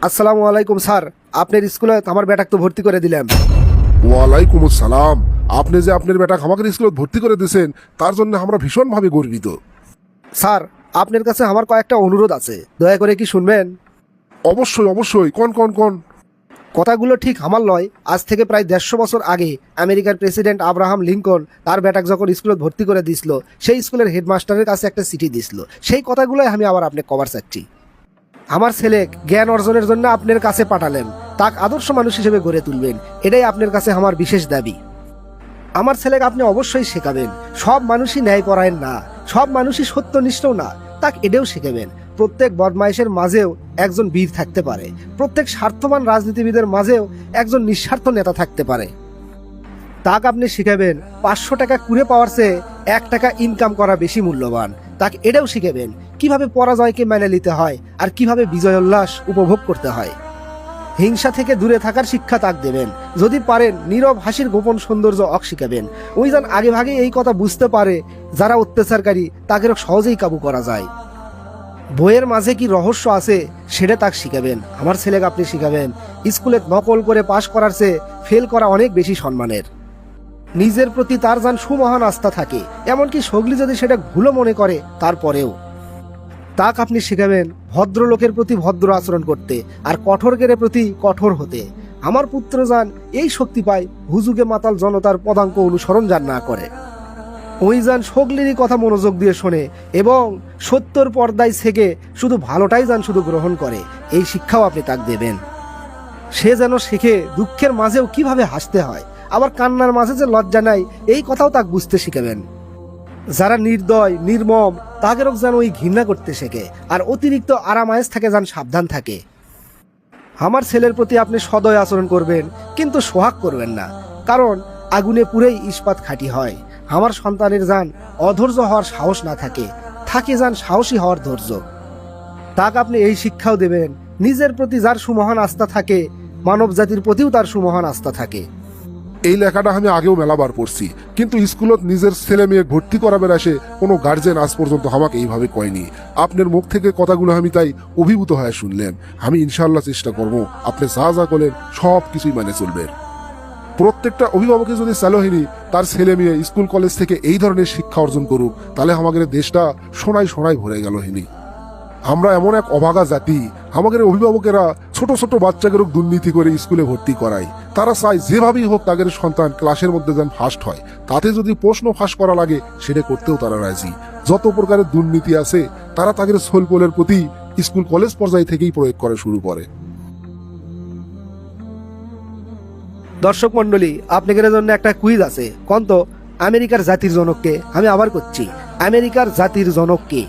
আসসালামু আলাইকুম স্যার, আপনার স্কুলে আমার বেটাকে তো ভর্তি করে দিলাম। ওয়ালাইকুম আসসালাম। আপনি যে আপনার বেটা আমাকে স্কুলে ভর্তি করে দিয়েছেন তার জন্য আমরা ভীষণভাবে গর্বিত। স্যার, আপনার কাছে আমার কয়েকটা অনুরোধ আছে, দয়া করে কি শুনবেন? অবশ্যই অবশ্যই, কোন কথাগুলো ঠিক আমার লয়। আজ থেকে প্রায় 150 বছর আগে আমেরিকার প্রেসিডেন্ট আব্রাহাম লিঙ্কন তার বেটাকে যখন স্কুলে ভর্তি করে দিছিল, সেই স্কুলের হেডমাস্টারের কাছে একটা চিঠি দিছিল। সেই কথাগুলোই আমি আবার আপনি কভার চাচ্ছি। আমার ছেলে জ্ঞান অর্জনের জন্য আপনার কাছে পাঠালেন, তাক আদর্শ মানুষ হিসেবে গড়ে তুলবেন, এটাই আপনার কাছে আমার বিশেষ দাবি। আমার ছেলেকে আপনি অবশ্যই শেখাবেন সব মানুষই ন্যায়পরায়ণ না, সব মানুষই সত্যনিষ্ঠও না, তাক এটাও শেখাবেন প্রত্যেক বদমাইশের মাঝেও একজন বীর থাকতে পারে, প্রত্যেক স্বার্থবান রাজনীতিবিদের মাঝেও একজন নিঃস্বার্থ নেতা থাকতে পারে। তাক আপনি শিখাবেন 500 টাকা কুড়ে পাওয়ার চেয়ে 1 টাকা ইনকাম করা বেশি মূল্যবান। তাকে এটাও শিখাবেন কিভাবে পরাজয়কে মেনে নিতে হয় আর কিভাবে বিজয় উল্লাস উপভোগ করতে হয়। হিংসা থেকে দূরে থাকার শিক্ষা তাক দেবেন। যদি পারেন নীরব হাসির গোপন সৌন্দর্য অক শিখাবেন। ওই যেন আগে ভাগে এই কথা বুঝতে পারে যারা অত্যাচারকারী তাকে সহজেই কাবু করা যায়। বইয়ের মাঝে কি রহস্য আছে সেটা তাক শিখাবেন। আমার ছেলেকে আপনি শিখাবেন স্কুলে নকল করে পাশ করার চেয়ে ফেল করা অনেক বেশি সম্মানের। নিজের প্রতি তার যেন সুমহান আস্থা থাকে, এমনকি সগলি যদি সেটা ভুলও মনে করে তারপরেও। তাক আপনি শিখাবেন ভদ্রলোকের প্রতি ভদ্র আচরণ করতে আর কঠোরকের প্রতি কঠোর হতে। আমার পুত্র যান এই শক্তি পায় হুজুগে মাতাল জনতার পদাঙ্ক অনুসরণ যান না করে। ওই যান সগলিরই কথা মনোযোগ দিয়ে শোনে এবং সত্যর পর্দায় থেকে শুধু ভালোটাই যান শুধু গ্রহণ করে। এই শিক্ষাও আপনি তাক দেবেন। সে যেন শেখে দুঃখের মাঝেও কিভাবে হাসতে হয়, আবার কান্নার মাঝে যে লজ্জা নাই এই কথাও তাক বুঝতে শিখাবেন। যারা নির্দয় নির্মম তাদেরও যেন ওই ঘৃণা করতে শেখে আর অতিরিক্ত আরামায়েশ থেকে যেন সাবধান থাকে। আমার ছেলের প্রতি আপনি সদয় আচরণ করবেন, কিন্তু সোহাগ করবেন না, কারণ আগুনে পুরেই ইস্পাত খাঁটি হয়। আমার সন্তানের যান অধৈর্য হওয়ার সাহস না থাকে, থাকে যান সাহসী হওয়ার ধৈর্য। তাক আপনি এই শিক্ষাও দেবেন নিজের প্রতি যার সুমহান আস্থা থাকে মানব জাতির প্রতিও তার সুমহান আস্থা থাকে। এই লেখাটা আমি আগেও মেলাবার পড়ছি, কিন্তু স্কুলত নিজের ছেলে মেয়ে ভর্তি করাবেন আসে কোনো গার্জেন আজ পর্যন্ত আমাকে এইভাবে কয়নি। আপনার মুখ থেকে কথাগুলো আমি তাই অভিভূত হয়ে শুনলেন। আমি ইনশাল্লাহ চেষ্টা করবো আপনি যা যা করলেন সব কিছুই মানে চলবে। প্রত্যেকটা অভিভাবকে যদি চালহিনী তার ছেলে মেয়ে স্কুল কলেজ থেকে এই ধরনের শিক্ষা অর্জন করুক, তাহলে আমাদের দেশটা সোনায় সোনায় ভরে গেল হিনি। আমরা এমন এক অভাগা জাতি, আমাদের অভিভাবকেরা ছোট ছোট বাচ্চাদেরও দুর্নীতি করে স্কুলে ভর্তি করায়। তারা চায় যেভাবেই হোক তাদের সন্তান ক্লাসের মধ্যে যেন ফার্স্ট হয়, তাতে যদি প্রশ্ন ফাঁস করা লাগে সেটা করতেও তারা রাজি। যত প্রকারের দুর্নীতি আছে তারা তাদের ছোলপোলের প্রতি স্কুল কলেজ পর্যায় থেকেই প্রয়োগ করা শুরু করে। দর্শক মন্ডলী, আপনাদের জন্য একটা কুইজ আছে। কোন তো আমেরিকার জাতির জনক কে? আমি আবার করছি, আমেরিকার জাতির জনক কে?